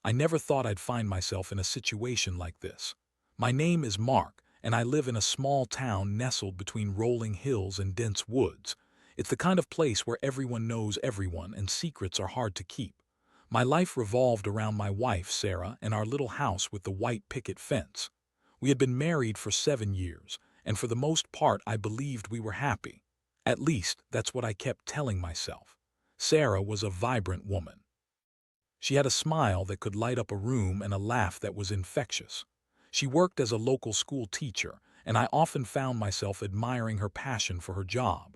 I never thought I'd find myself in a situation like this. My name is Mark, and I live in a small town nestled between rolling hills and dense woods. It's the kind of place where everyone knows everyone and secrets are hard to keep. My life revolved around my wife, Sarah, and our little house with the white picket fence. We had been married for 7 years, and for the most part I believed we were happy. At least, that's what I kept telling myself. Sarah was a vibrant woman. She had a smile that could light up a room and a laugh that was infectious. She worked as a local school teacher, and I often found myself admiring her passion for her job.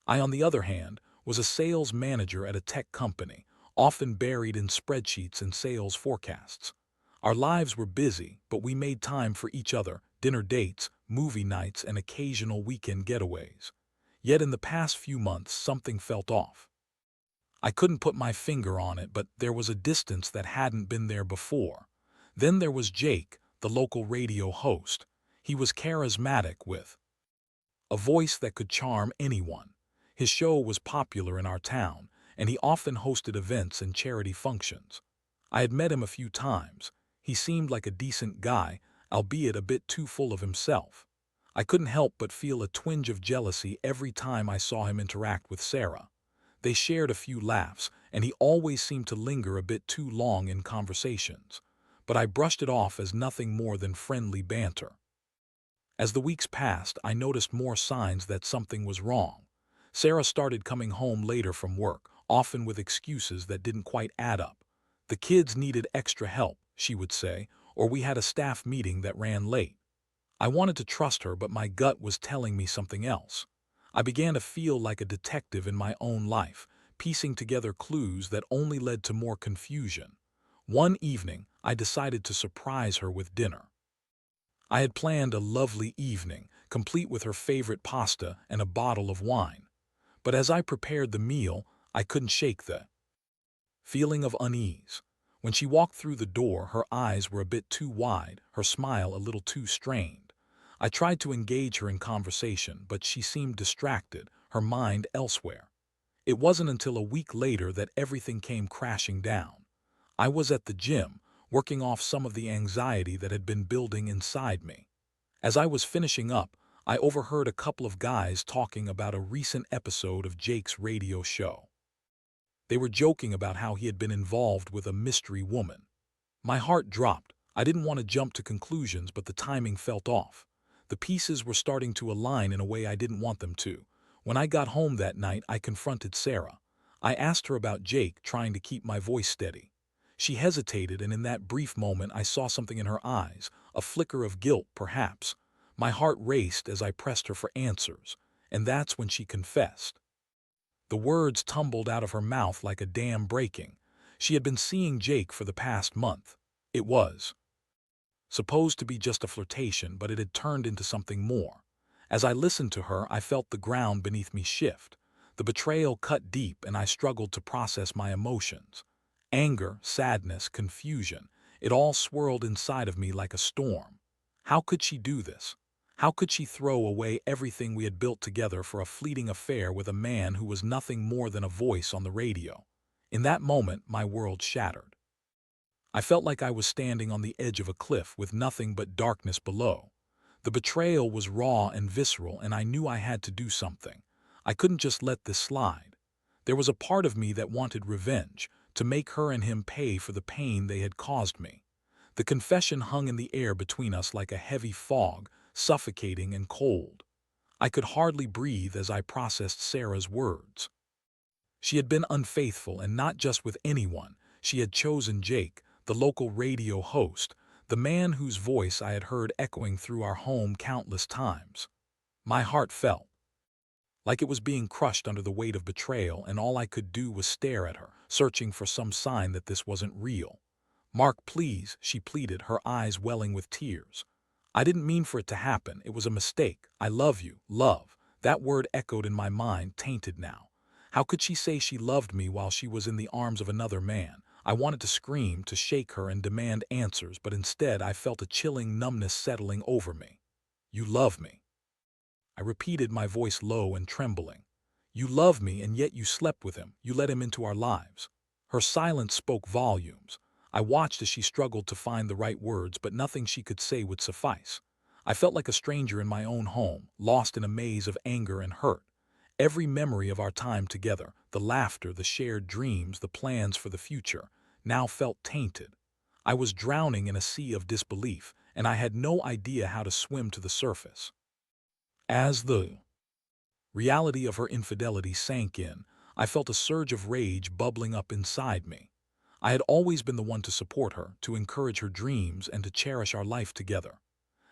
I, on the other hand, was a sales manager at a tech company, often buried in spreadsheets and sales forecasts. Our lives were busy, but we made time for each other, dinner dates, movie nights, and occasional weekend getaways. Yet in the past few months, something felt off. I couldn't put my finger on it, but there was a distance that hadn't been there before. Then there was Jake, the local radio host. He was charismatic with a voice that could charm anyone. His show was popular in our town, and he often hosted events and charity functions. I had met him a few times. He seemed like a decent guy, albeit a bit too full of himself. I couldn't help but feel a twinge of jealousy every time I saw him interact with Sarah. They shared a few laughs, and he always seemed to linger a bit too long in conversations. But I brushed it off as nothing more than friendly banter. As the weeks passed, I noticed more signs that something was wrong. Sarah started coming home later from work, often with excuses that didn't quite add up. The kids needed extra help, she would say, or we had a staff meeting that ran late. I wanted to trust her, but my gut was telling me something else. I began to feel like a detective in my own life, piecing together clues that only led to more confusion. One evening, I decided to surprise her with dinner. I had planned a lovely evening, complete with her favorite pasta and a bottle of wine. But as I prepared the meal, I couldn't shake the feeling of unease. When she walked through the door, her eyes were a bit too wide, her smile a little too strained. I tried to engage her in conversation, but she seemed distracted, her mind elsewhere. It wasn't until a week later that everything came crashing down. I was at the gym, working off some of the anxiety that had been building inside me. As I was finishing up, I overheard a couple of guys talking about a recent episode of Jake's radio show. They were joking about how he had been involved with a mystery woman. My heart dropped. I didn't want to jump to conclusions, but the timing felt off. The pieces were starting to align in a way I didn't want them to. When I got home that night, I confronted Sarah. I asked her about Jake, trying to keep my voice steady. She hesitated, and in that brief moment I saw something in her eyes, a flicker of guilt, perhaps. My heart raced as I pressed her for answers, and that's when she confessed. The words tumbled out of her mouth like a dam breaking. She had been seeing Jake for the past month. It was supposed to be just a flirtation, but it had turned into something more. As I listened to her, I felt the ground beneath me shift. The betrayal cut deep, and I struggled to process my emotions. Anger, sadness, confusion, it all swirled inside of me like a storm. How could she do this? How could she throw away everything we had built together for a fleeting affair with a man who was nothing more than a voice on the radio? In that moment, my world shattered. I felt like I was standing on the edge of a cliff with nothing but darkness below. The betrayal was raw and visceral, and I knew I had to do something. I couldn't just let this slide. There was a part of me that wanted revenge, to make her and him pay for the pain they had caused me. The confession hung in the air between us like a heavy fog, suffocating and cold. I could hardly breathe as I processed Sarah's words. She had been unfaithful, and not just with anyone. She had chosen Jake, the local radio host, the man whose voice I had heard echoing through our home countless times. My heart felt like it was being crushed under the weight of betrayal, and all I could do was stare at her, searching for some sign that this wasn't real. "Mark, please," she pleaded, her eyes welling with tears. "I didn't mean for it to happen. It was a mistake. I love you, love." That word echoed in my mind, tainted now. How could she say she loved me while she was in the arms of another man? I wanted to scream, to shake her and demand answers, but instead I felt a chilling numbness settling over me. "You love me," I repeated, my voice low and trembling. "You love me, and yet you slept with him. You let him into our lives." Her silence spoke volumes. I watched as she struggled to find the right words, but nothing she could say would suffice. I felt like a stranger in my own home, lost in a maze of anger and hurt. Every memory of our time together, the laughter, the shared dreams, the plans for the future, now felt tainted. I was drowning in a sea of disbelief, and I had no idea how to swim to the surface. As the reality of her infidelity sank in, I felt a surge of rage bubbling up inside me. I had always been the one to support her, to encourage her dreams, and to cherish our life together.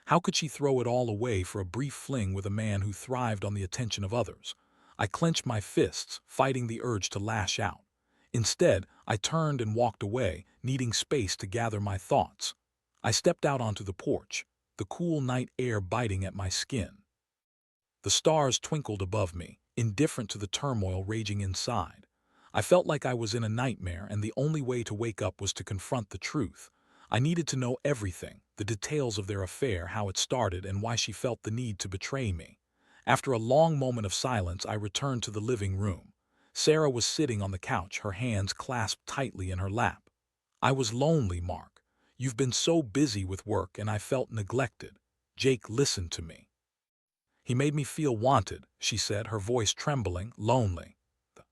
How could she throw it all away for a brief fling with a man who thrived on the attention of others? I clenched my fists, fighting the urge to lash out. Instead, I turned and walked away, needing space to gather my thoughts. I stepped out onto the porch, the cool night air biting at my skin. The stars twinkled above me, indifferent to the turmoil raging inside. I felt like I was in a nightmare, and the only way to wake up was to confront the truth. I needed to know everything, the details of their affair, how it started, and why she felt the need to betray me. After a long moment of silence, I returned to the living room. Sarah was sitting on the couch, her hands clasped tightly in her lap. I was lonely, Mark. You've been so busy with work, and I felt neglected. Jake listened to me. He made me feel wanted, she said, her voice trembling, lonely. The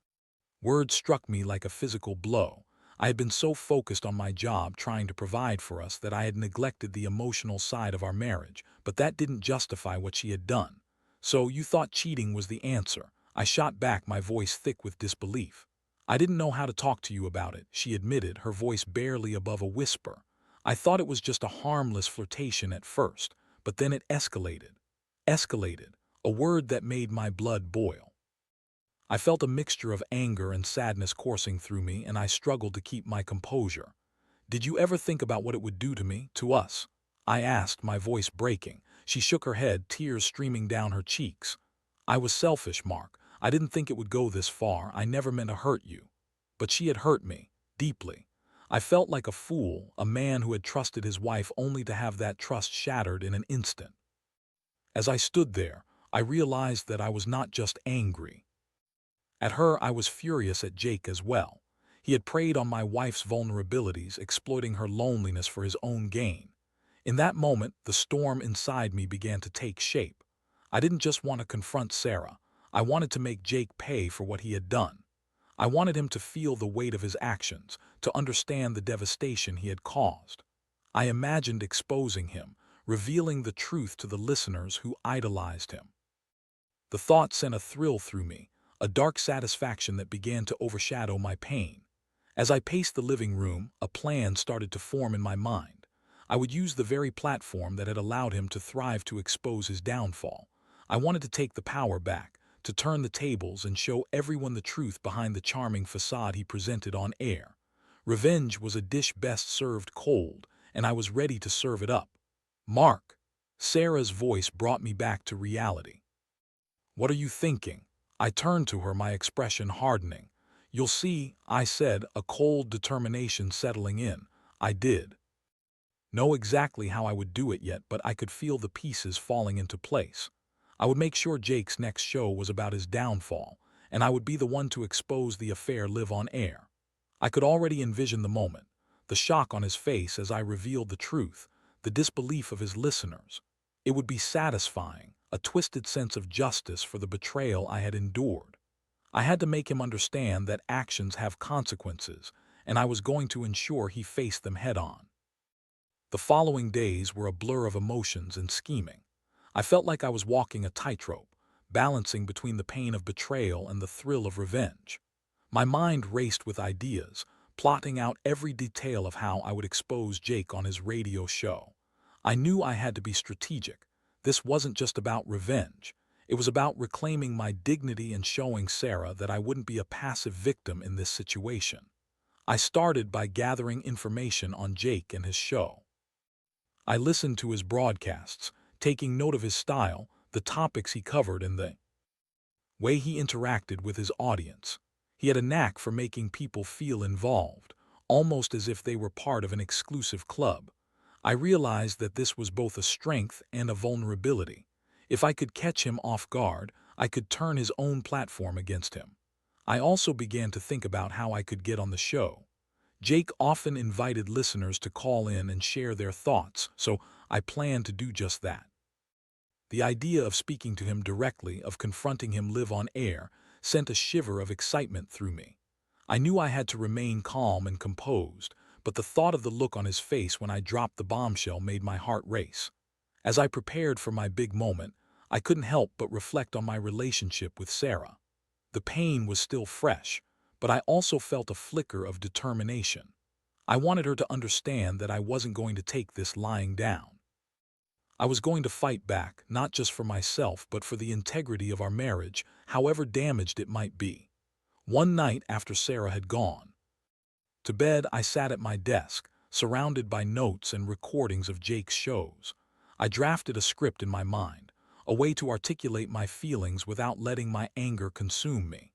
word struck me like a physical blow. I had been so focused on my job trying to provide for us that I had neglected the emotional side of our marriage, but that didn't justify what she had done. So you thought cheating was the answer? I shot back, my voice thick with disbelief. I didn't know how to talk to you about it, she admitted, her voice barely above a whisper. I thought it was just a harmless flirtation at first, but then it escalated. Escalated, a word that made my blood boil. I felt a mixture of anger and sadness coursing through me, and I struggled to keep my composure. Did you ever think about what it would do to me, to us? I asked, my voice breaking. She shook her head, tears streaming down her cheeks. I was selfish, Mark. I didn't think it would go this far. I never meant to hurt you. But she had hurt me, deeply. I felt like a fool, a man who had trusted his wife only to have that trust shattered in an instant. As I stood there, I realized that I was not just angry. At her, I was furious at Jake as well. He had preyed on my wife's vulnerabilities, exploiting her loneliness for his own gain. In that moment, the storm inside me began to take shape. I didn't just want to confront Sarah. I wanted to make Jake pay for what he had done. I wanted him to feel the weight of his actions, to understand the devastation he had caused. I imagined exposing him, revealing the truth to the listeners who idolized him. The thought sent a thrill through me, a dark satisfaction that began to overshadow my pain. As I paced the living room, a plan started to form in my mind. I would use the very platform that had allowed him to thrive to expose his downfall. I wanted to take the power back, to turn the tables and show everyone the truth behind the charming facade he presented on air. Revenge was a dish best served cold, and I was ready to serve it up. Mark. Sarah's voice brought me back to reality. What are you thinking? I turned to her, my expression hardening. You'll see, I said, a cold determination settling in. I did know exactly how I would do it yet, but I could feel the pieces falling into place. I would make sure Jake's next show was about his downfall, and I would be the one to expose the affair live on air. I could already envision the moment, the shock on his face as I revealed the truth, the disbelief of his listeners. It would be satisfying, a twisted sense of justice for the betrayal I had endured. I had to make him understand that actions have consequences, and I was going to ensure he faced them head-on. The following days were a blur of emotions and scheming. I felt like I was walking a tightrope, balancing between the pain of betrayal and the thrill of revenge. My mind raced with ideas, plotting out every detail of how I would expose Jake on his radio show. I knew I had to be strategic. This wasn't just about revenge. It was about reclaiming my dignity and showing Sarah that I wouldn't be a passive victim in this situation. I started by gathering information on Jake and his show. I listened to his broadcasts, taking note of his style, the topics he covered, and the way he interacted with his audience. He had a knack for making people feel involved, almost as if they were part of an exclusive club. I realized that this was both a strength and a vulnerability. If I could catch him off guard, I could turn his own platform against him. I also began to think about how I could get on the show. Jake often invited listeners to call in and share their thoughts, so I planned to do just that. The idea of speaking to him directly, of confronting him live on air, sent a shiver of excitement through me. I knew I had to remain calm and composed, but the thought of the look on his face when I dropped the bombshell made my heart race. As I prepared for my big moment, I couldn't help but reflect on my relationship with Sarah. The pain was still fresh, but I also felt a flicker of determination. I wanted her to understand that I wasn't going to take this lying down. I was going to fight back, not just for myself, but for the integrity of our marriage, however damaged it might be. One night after Sarah had gone to bed, I sat at my desk, surrounded by notes and recordings of Jake's shows. I drafted a script in my mind, a way to articulate my feelings without letting my anger consume me.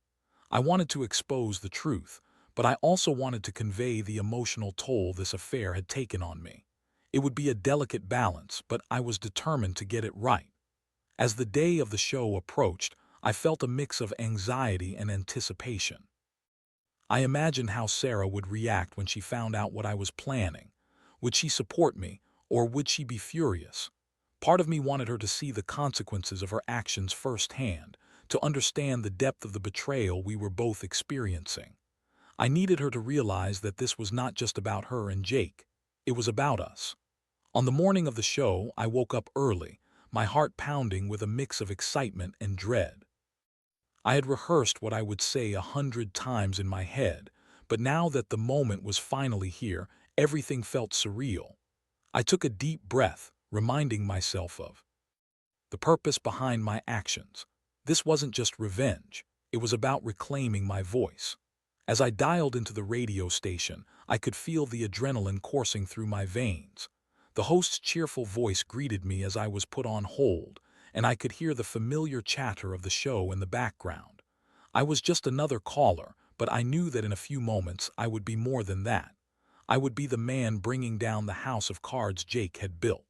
I wanted to expose the truth, but I also wanted to convey the emotional toll this affair had taken on me. It would be a delicate balance, but I was determined to get it right. As the day of the show approached, I felt a mix of anxiety and anticipation. I imagined how Sarah would react when she found out what I was planning. Would she support me, or would she be furious? Part of me wanted her to see the consequences of her actions firsthand, to understand the depth of the betrayal we were both experiencing. I needed her to realize that this was not just about her and Jake. It was about us. On the morning of the show, I woke up early, my heart pounding with a mix of excitement and dread. I had rehearsed what I would say 100 times in my head, but now that the moment was finally here, everything felt surreal. I took a deep breath, reminding myself of the purpose behind my actions. This wasn't just revenge, it was about reclaiming my voice. As I dialed into the radio station, I could feel the adrenaline coursing through my veins. The host's cheerful voice greeted me as I was put on hold, and I could hear the familiar chatter of the show in the background. I was just another caller, but I knew that in a few moments I would be more than that. I would be the man bringing down the house of cards Jake had built.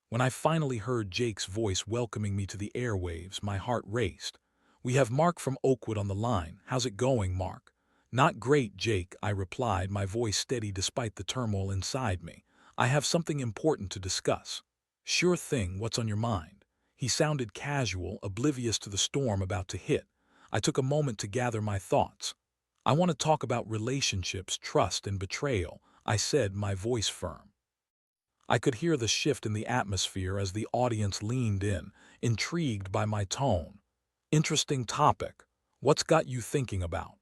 When I finally heard Jake's voice welcoming me to the airwaves, my heart raced. "We have Mark from Oakwood on the line. How's it going, Mark?" "Not great, Jake," I replied, my voice steady despite the turmoil inside me. "I have something important to discuss." "Sure thing, what's on your mind?" He sounded casual, oblivious to the storm about to hit. I took a moment to gather my thoughts. "I want to talk about relationships, trust, and betrayal," I said, my voice firm. I could hear the shift in the atmosphere as the audience leaned in, intrigued by my tone. "Interesting topic. What's got you thinking about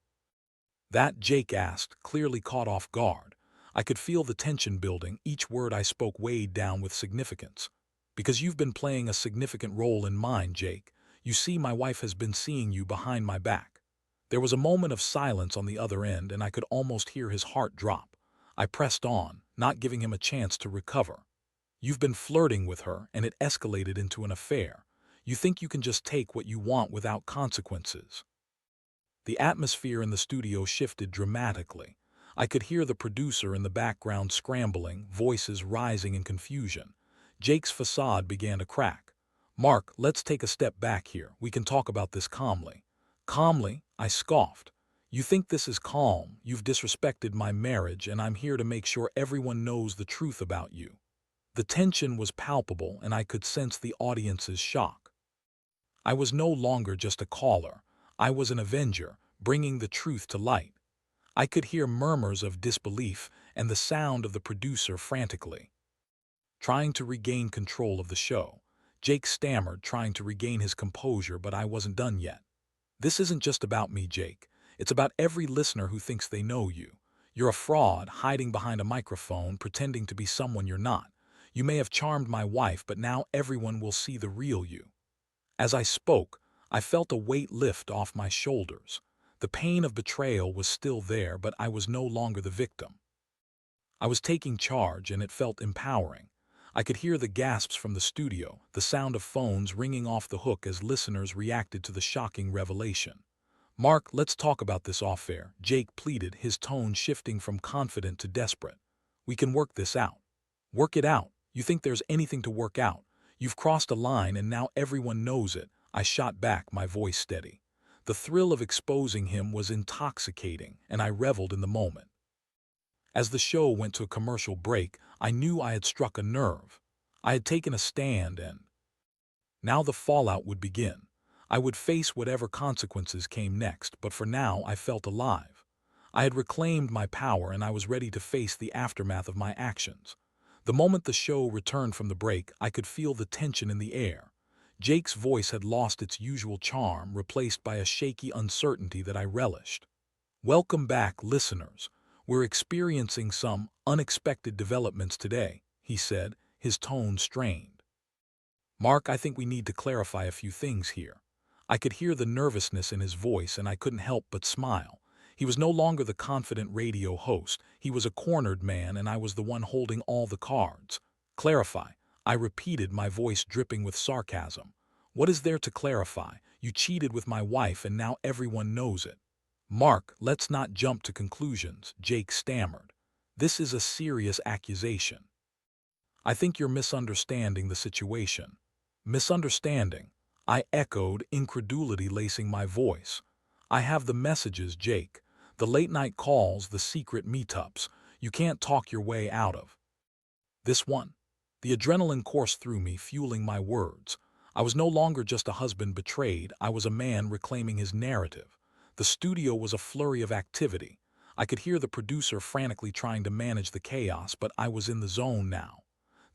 that?" Jake asked, clearly caught off guard. I could feel the tension building, each word I spoke weighed down with significance. "Because you've been playing a significant role in mine, Jake. You see, my wife has been seeing you behind my back." There was a moment of silence on the other end, and I could almost hear his heart drop. I pressed on, not giving him a chance to recover. "You've been flirting with her, and it escalated into an affair. You think you can just take what you want without consequences." The atmosphere in the studio shifted dramatically. I could hear the producer in the background scrambling, voices rising in confusion. Jake's facade began to crack. "Mark, let's take a step back here. We can talk about this calmly." "Calmly?" I scoffed. "You think this is calm? You've disrespected my marriage, and I'm here to make sure everyone knows the truth about you." The tension was palpable, and I could sense the audience's shock. I was no longer just a caller. I was an avenger, bringing the truth to light. I could hear murmurs of disbelief and the sound of the producer frantically trying to regain control of the show. Jake stammered, trying to regain his composure, but I wasn't done yet. "This isn't just about me, Jake. It's about every listener who thinks they know you. You're a fraud, hiding behind a microphone, pretending to be someone you're not. You may have charmed my wife, but now everyone will see the real you." As I spoke, I felt a weight lift off my shoulders. The pain of betrayal was still there, but I was no longer the victim. I was taking charge, and it felt empowering. I could hear the gasps from the studio, the sound of phones ringing off the hook as listeners reacted to the shocking revelation. "Mark, let's talk about this off-air," Jake pleaded, his tone shifting from confident to desperate. "We can work this out." "Work it out? You think there's anything to work out? You've crossed a line, and now everyone knows it," I shot back, my voice steady. The thrill of exposing him was intoxicating, and I reveled in the moment. As the show went to a commercial break, I knew I had struck a nerve. I had taken a stand, and now the fallout would begin. I would face whatever consequences came next, but for now I felt alive. I had reclaimed my power and I was ready to face the aftermath of my actions. The moment the show returned from the break, I could feel the tension in the air. Jake's voice had lost its usual charm, replaced by a shaky uncertainty that I relished. "Welcome back, listeners. We're experiencing some unexpected developments today," he said, his tone strained. "Mark, I think we need to clarify a few things here." I could hear the nervousness in his voice and I couldn't help but smile. He was no longer the confident radio host. He was a cornered man and I was the one holding all the cards. "Clarify," I repeated, my voice dripping with sarcasm. "What is there to clarify? You cheated with my wife and now everyone knows it." "Mark, let's not jump to conclusions," Jake stammered. "This is a serious accusation." "I think you're misunderstanding the situation." "Misunderstanding?" I echoed, incredulity lacing my voice. "I have the messages, Jake. The late-night calls, the secret meetups. You can't talk your way out of this one." The adrenaline coursed through me, fueling my words. I was no longer just a husband betrayed, I was a man reclaiming his narrative. The studio was a flurry of activity. I could hear the producer frantically trying to manage the chaos, but I was in the zone now.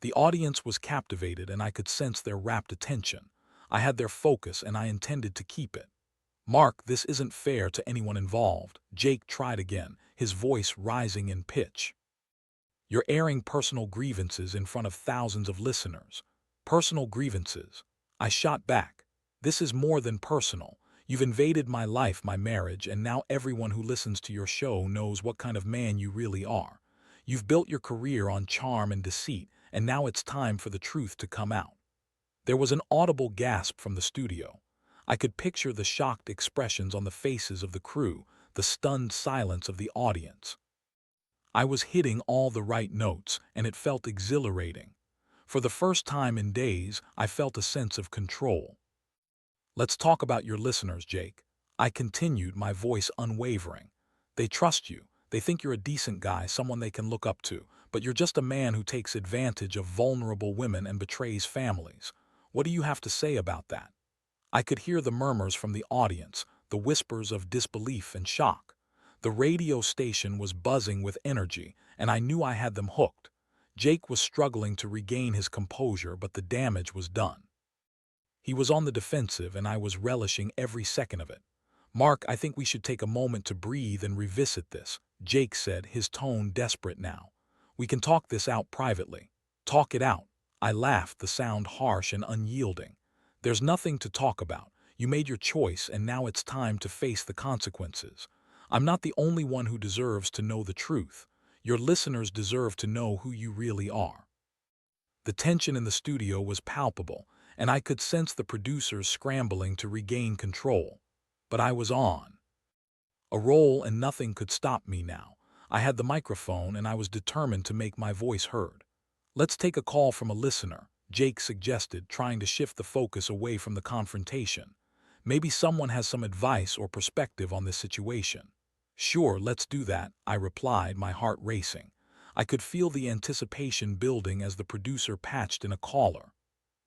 The audience was captivated and I could sense their rapt attention. I had their focus and I intended to keep it. "Mark, this isn't fair to anyone involved," Jake tried again, his voice rising in pitch. "You're airing personal grievances in front of thousands of listeners." "Personal grievances?" I shot back. "This is more than personal. You've invaded my life, my marriage, and now everyone who listens to your show knows what kind of man you really are. You've built your career on charm and deceit, and now it's time for the truth to come out." There was an audible gasp from the studio. I could picture the shocked expressions on the faces of the crew, the stunned silence of the audience. I was hitting all the right notes, and it felt exhilarating. For the first time in days, I felt a sense of control. "Let's talk about your listeners, Jake." I continued, my voice unwavering. "They trust you. They think you're a decent guy, someone they can look up to, but you're just a man who takes advantage of vulnerable women and betrays families. What do you have to say about that?" I could hear the murmurs from the audience, the whispers of disbelief and shock. The radio station was buzzing with energy, and I knew I had them hooked. Jake was struggling to regain his composure, but the damage was done. He was on the defensive, and I was relishing every second of it. "Mark, I think we should take a moment to breathe and revisit this," Jake said, his tone desperate now. "We can talk this out privately." "Talk it out." I laughed, the sound harsh and unyielding. "There's nothing to talk about. You made your choice, and now it's time to face the consequences. I'm not the only one who deserves to know the truth. Your listeners deserve to know who you really are." The tension in the studio was palpable, and I could sense the producers scrambling to regain control. But I was on a roll and nothing could stop me now. I had the microphone and I was determined to make my voice heard. "Let's take a call from a listener," Jake suggested, trying to shift the focus away from the confrontation. "Maybe someone has some advice or perspective on this situation." "Sure, let's do that," I replied, my heart racing. I could feel the anticipation building as the producer patched in a caller.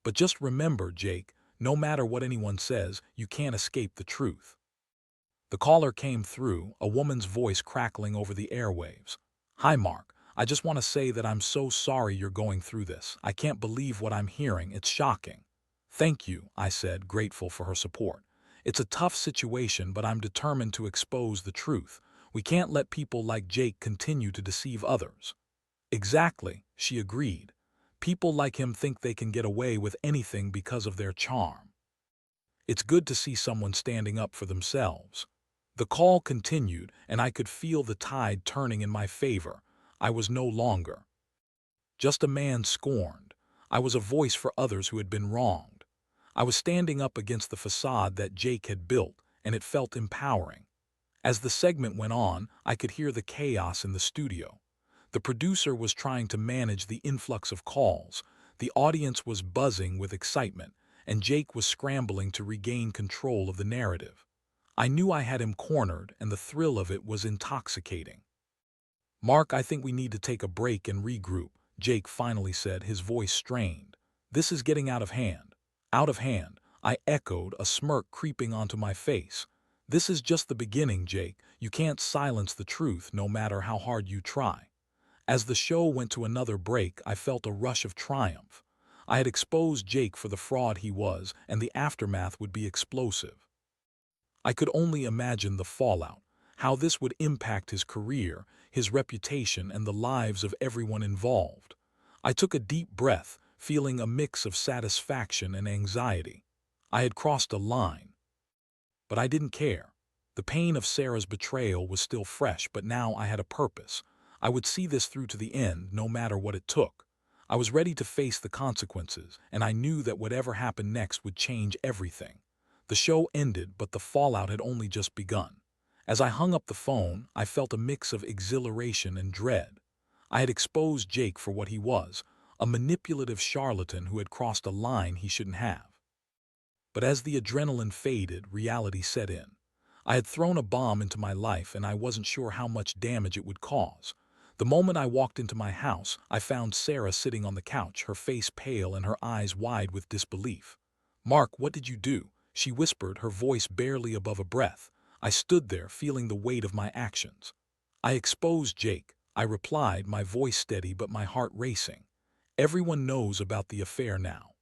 "But just remember, Jake, no matter what anyone says, you can't escape the truth." The caller came through, a woman's voice crackling over the airwaves. "Hi, Mark. I just want to say that I'm so sorry you're going through this. I can't believe what I'm hearing. It's shocking." "Thank you," I said, grateful for her support. "It's a tough situation, but I'm determined to expose the truth. We can't let people like Jake continue to deceive others." "Exactly," she agreed. "People like him think they can get away with anything because of their charm. It's good to see someone standing up for themselves." The call continued, and I could feel the tide turning in my favor. I was no longer just a man scorned. I was a voice for others who had been wronged. I was standing up against the facade that Jake had built, and it felt empowering. As the segment went on, I could hear the chaos in the studio. The producer was trying to manage the influx of calls, the audience was buzzing with excitement, and Jake was scrambling to regain control of the narrative. I knew I had him cornered, and the thrill of it was intoxicating. Mark, I think we need to take a break and regroup, Jake finally said, his voice strained. This is getting out of hand. Out of hand, I echoed, a smirk creeping onto my face. This is just the beginning, Jake. You can't silence the truth no matter how hard you try. As the show went to another break, I felt a rush of triumph. I had exposed Jake for the fraud he was, and the aftermath would be explosive. I could only imagine the fallout, how this would impact his career, his reputation, and the lives of everyone involved. I took a deep breath, feeling a mix of satisfaction and anxiety. I had crossed a line, but I didn't care. The pain of Sarah's betrayal was still fresh, but now I had a purpose. I would see this through to the end, no matter what it took. I was ready to face the consequences, and I knew that whatever happened next would change everything. The show ended, but the fallout had only just begun. As I hung up the phone, I felt a mix of exhilaration and dread. I had exposed Jake for what he was, a manipulative charlatan who had crossed a line he shouldn't have. But as the adrenaline faded, reality set in. I had thrown a bomb into my life, and I wasn't sure how much damage it would cause. The moment I walked into my house, I found Sarah sitting on the couch, her face pale and her eyes wide with disbelief. "Mark, what did you do?" she whispered, her voice barely above a breath. I stood there, feeling the weight of my actions. "I exposed Jake," I replied, my voice steady but my heart racing. "Everyone knows about the affair now.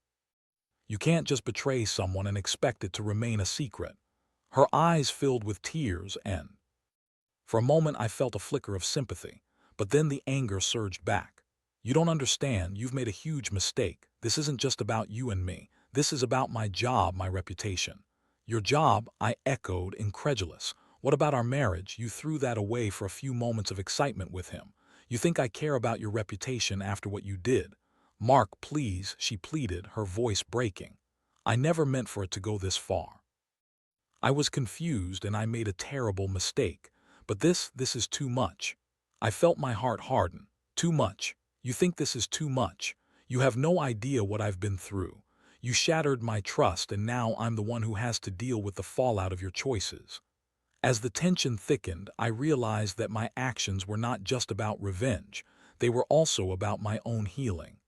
You can't just betray someone and expect it to remain a secret." Her eyes filled with tears, and for a moment I felt a flicker of sympathy, but then the anger surged back. "You don't understand. You've made a huge mistake. This isn't just about you and me. This is about my job, my reputation." "Your job?" I echoed, incredulous. "What about our marriage? You threw that away for a few moments of excitement with him. You think I care about your reputation after what you did?" "Mark, please," she pleaded, her voice breaking. "I never meant for it to go this far. I was confused and I made a terrible mistake. But this is too much." I felt my heart harden. "Too much? You think this is too much? You have no idea what I've been through. You shattered my trust, and now I'm the one who has to deal with the fallout of your choices." As the tension thickened, I realized that my actions were not just about revenge. They were also about my own healing.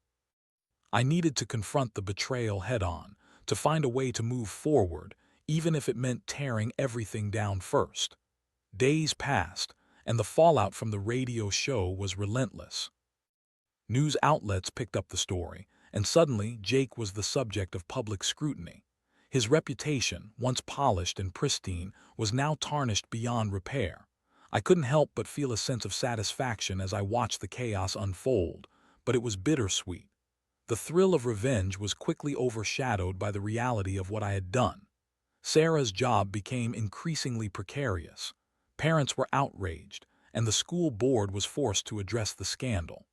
I needed to confront the betrayal head-on, to find a way to move forward, even if it meant tearing everything down first. Days passed, and the fallout from the radio show was relentless. News outlets picked up the story, and suddenly Jake was the subject of public scrutiny. His reputation, once polished and pristine, was now tarnished beyond repair. I couldn't help but feel a sense of satisfaction as I watched the chaos unfold, but it was bittersweet. The thrill of revenge was quickly overshadowed by the reality of what I had done. Sarah's job became increasingly precarious. Parents were outraged, and the school board was forced to address the scandal.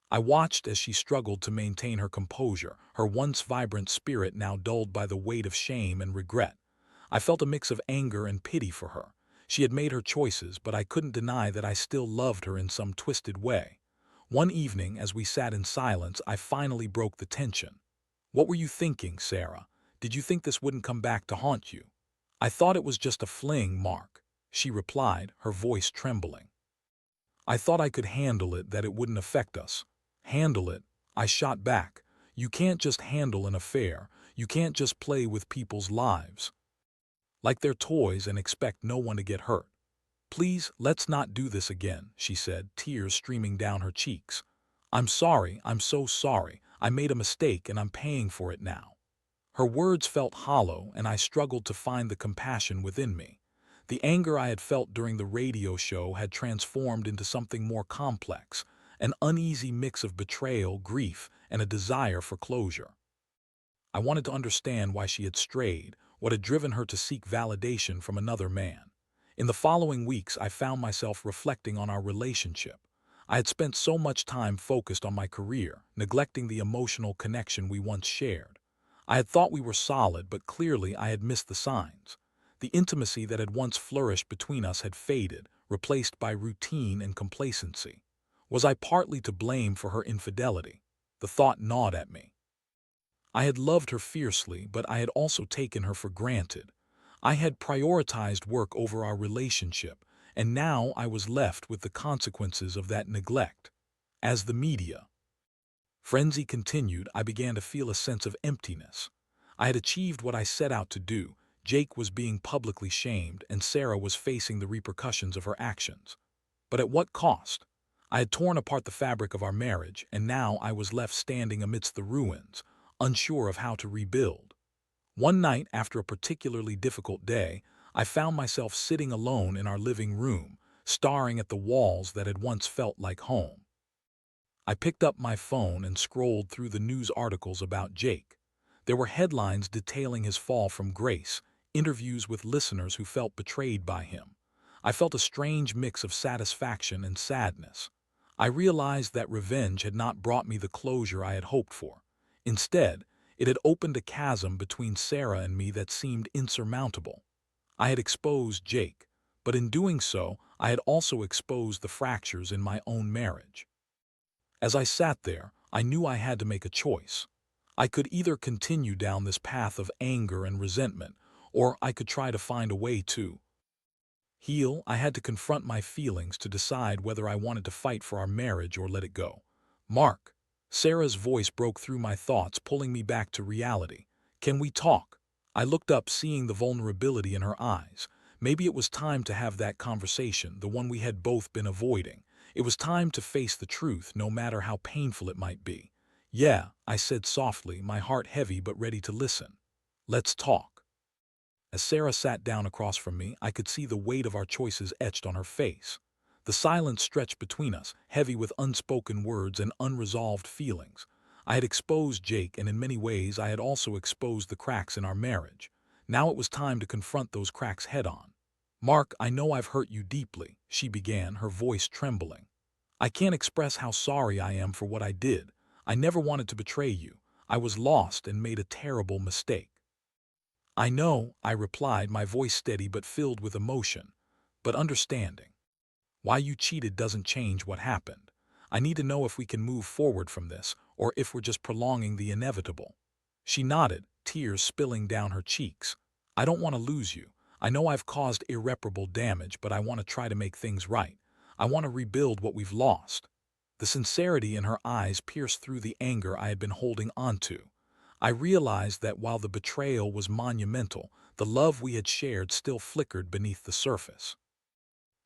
I watched as she struggled to maintain her composure, her once vibrant spirit now dulled by the weight of shame and regret. I felt a mix of anger and pity for her. She had made her choices, but I couldn't deny that I still loved her in some twisted way. One evening, as we sat in silence, I finally broke the tension. "What were you thinking, Sarah? Did you think this wouldn't come back to haunt you?" "I thought it was just a fling, Mark," she replied, her voice trembling. "I thought I could handle it, that it wouldn't affect us." "Handle it?" I shot back. "You can't just handle an affair. You can't just play with people's lives like they're toys and expect no one to get hurt." "Please, let's not do this again," she said, tears streaming down her cheeks. "I'm sorry, I'm so sorry. I made a mistake and I'm paying for it now." Her words felt hollow, and I struggled to find the compassion within me. The anger I had felt during the radio show had transformed into something more complex, an uneasy mix of betrayal, grief, and a desire for closure. I wanted to understand why she had strayed, what had driven her to seek validation from another man. In the following weeks, I found myself reflecting on our relationship. I had spent so much time focused on my career, neglecting the emotional connection we once shared. I had thought we were solid, but clearly I had missed the signs. The intimacy that had once flourished between us had faded, replaced by routine and complacency. Was I partly to blame for her infidelity? The thought gnawed at me. I had loved her fiercely, but I had also taken her for granted. I had prioritized work over our relationship, and now I was left with the consequences of that neglect. As the media frenzy continued, I began to feel a sense of emptiness. I had achieved what I set out to do. Jake was being publicly shamed, and Sarah was facing the repercussions of her actions. But at what cost? I had torn apart the fabric of our marriage, and now I was left standing amidst the ruins, unsure of how to rebuild. One night, after a particularly difficult day, I found myself sitting alone in our living room, staring at the walls that had once felt like home. I picked up my phone and scrolled through the news articles about Jake. There were headlines detailing his fall from grace, interviews with listeners who felt betrayed by him. I felt a strange mix of satisfaction and sadness. I realized that revenge had not brought me the closure I had hoped for. Instead, it had opened a chasm between Sarah and me that seemed insurmountable. I had exposed Jake, but in doing so, I had also exposed the fractures in my own marriage. As I sat there, I knew I had to make a choice. I could either continue down this path of anger and resentment, or I could try to find a way to heal. I had to confront my feelings to decide whether I wanted to fight for our marriage or let it go. Mark, Sarah's voice broke through my thoughts, pulling me back to reality. Can we talk? I looked up, seeing the vulnerability in her eyes. Maybe it was time to have that conversation, the one we had both been avoiding. It was time to face the truth, no matter how painful it might be. Yeah, I said softly, my heart heavy but ready to listen. Let's talk. As Sarah sat down across from me, I could see the weight of our choices etched on her face. The silence stretched between us, heavy with unspoken words and unresolved feelings. I had exposed Jake, and in many ways I had also exposed the cracks in our marriage. Now it was time to confront those cracks head-on. Mark, I know I've hurt you deeply, she began, her voice trembling. I can't express how sorry I am for what I did. I never wanted to betray you. I was lost and made a terrible mistake. I know, I replied, my voice steady but filled with emotion, but understanding. Why you cheated doesn't change what happened. I need to know if we can move forward from this, or if we're just prolonging the inevitable. She nodded, tears spilling down her cheeks. I don't want to lose you. I know I've caused irreparable damage, but I want to try to make things right. I want to rebuild what we've lost. The sincerity in her eyes pierced through the anger I had been holding onto. I realized that while the betrayal was monumental, the love we had shared still flickered beneath the surface.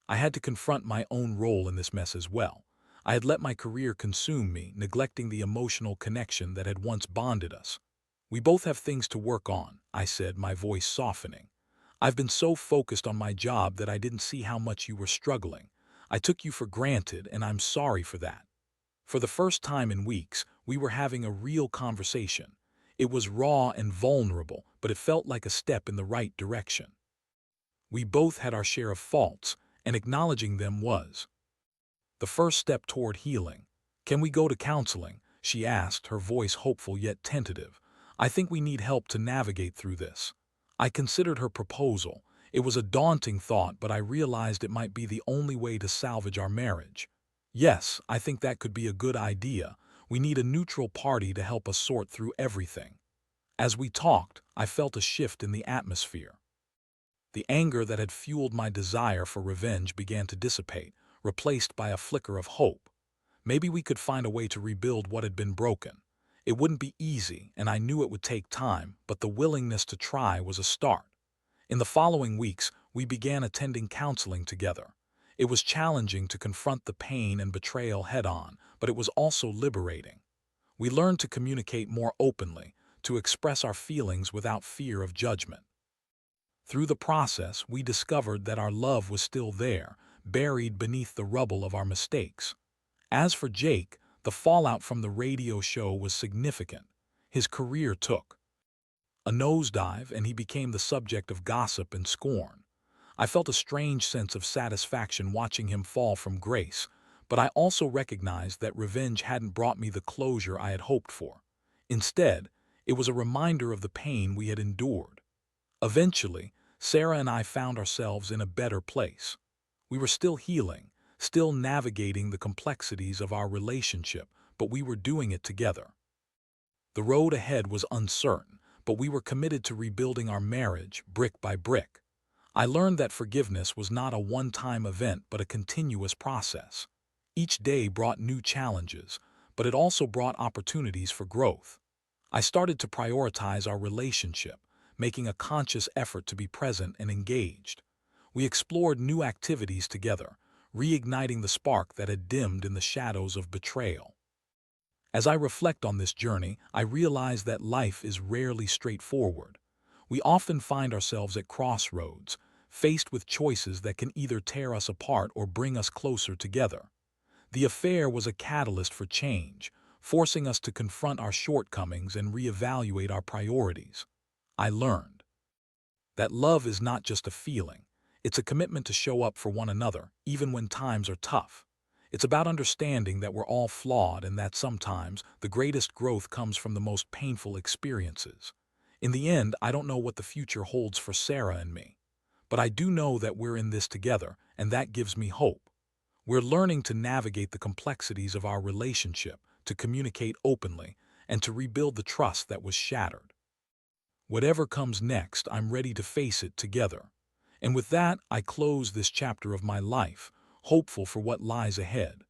I had to confront my own role in this mess as well. I had let my career consume me, neglecting the emotional connection that had once bonded us. We both have things to work on, I said, my voice softening. I've been so focused on my job that I didn't see how much you were struggling. I took you for granted, and I'm sorry for that. For the first time in weeks, we were having a real conversation. It was raw and vulnerable, but it felt like a step in the right direction. We both had our share of faults, and acknowledging them was the first step toward healing. Can we go to counseling? She asked, her voice hopeful yet tentative. I think we need help to navigate through this. I considered her proposal. It was a daunting thought, but I realized it might be the only way to salvage our marriage. Yes, I think that could be a good idea. We need a neutral party to help us sort through everything. As we talked, I felt a shift in the atmosphere. The anger that had fueled my desire for revenge began to dissipate, replaced by a flicker of hope. Maybe we could find a way to rebuild what had been broken. It wouldn't be easy, and I knew it would take time, but the willingness to try was a start. In the following weeks, we began attending counseling together. It was challenging to confront the pain and betrayal head-on, but it was also liberating. We learned to communicate more openly, to express our feelings without fear of judgment. Through the process, we discovered that our love was still there, buried beneath the rubble of our mistakes. As for Jake, the fallout from the radio show was significant. His career took a nosedive, and he became the subject of gossip and scorn. I felt a strange sense of satisfaction watching him fall from grace, but I also recognized that revenge hadn't brought me the closure I had hoped for. Instead, it was a reminder of the pain we had endured. Eventually, Sarah and I found ourselves in a better place. We were still healing, still navigating the complexities of our relationship, but we were doing it together. The road ahead was uncertain, but we were committed to rebuilding our marriage brick by brick. I learned that forgiveness was not a one-time event but a continuous process. Each day brought new challenges, but it also brought opportunities for growth. I started to prioritize our relationship, making a conscious effort to be present and engaged. We explored new activities together, reigniting the spark that had dimmed in the shadows of betrayal. As I reflect on this journey, I realize that life is rarely straightforward. We often find ourselves at crossroads, faced with choices that can either tear us apart or bring us closer together. The affair was a catalyst for change, forcing us to confront our shortcomings and reevaluate our priorities. I learned that love is not just a feeling, it's a commitment to show up for one another, even when times are tough. It's about understanding that we're all flawed and that sometimes the greatest growth comes from the most painful experiences. In the end, I don't know what the future holds for Sarah and me, but I do know that we're in this together, and that gives me hope. We're learning to navigate the complexities of our relationship, to communicate openly, and to rebuild the trust that was shattered. Whatever comes next, I'm ready to face it together. And with that, I close this chapter of my life, hopeful for what lies ahead.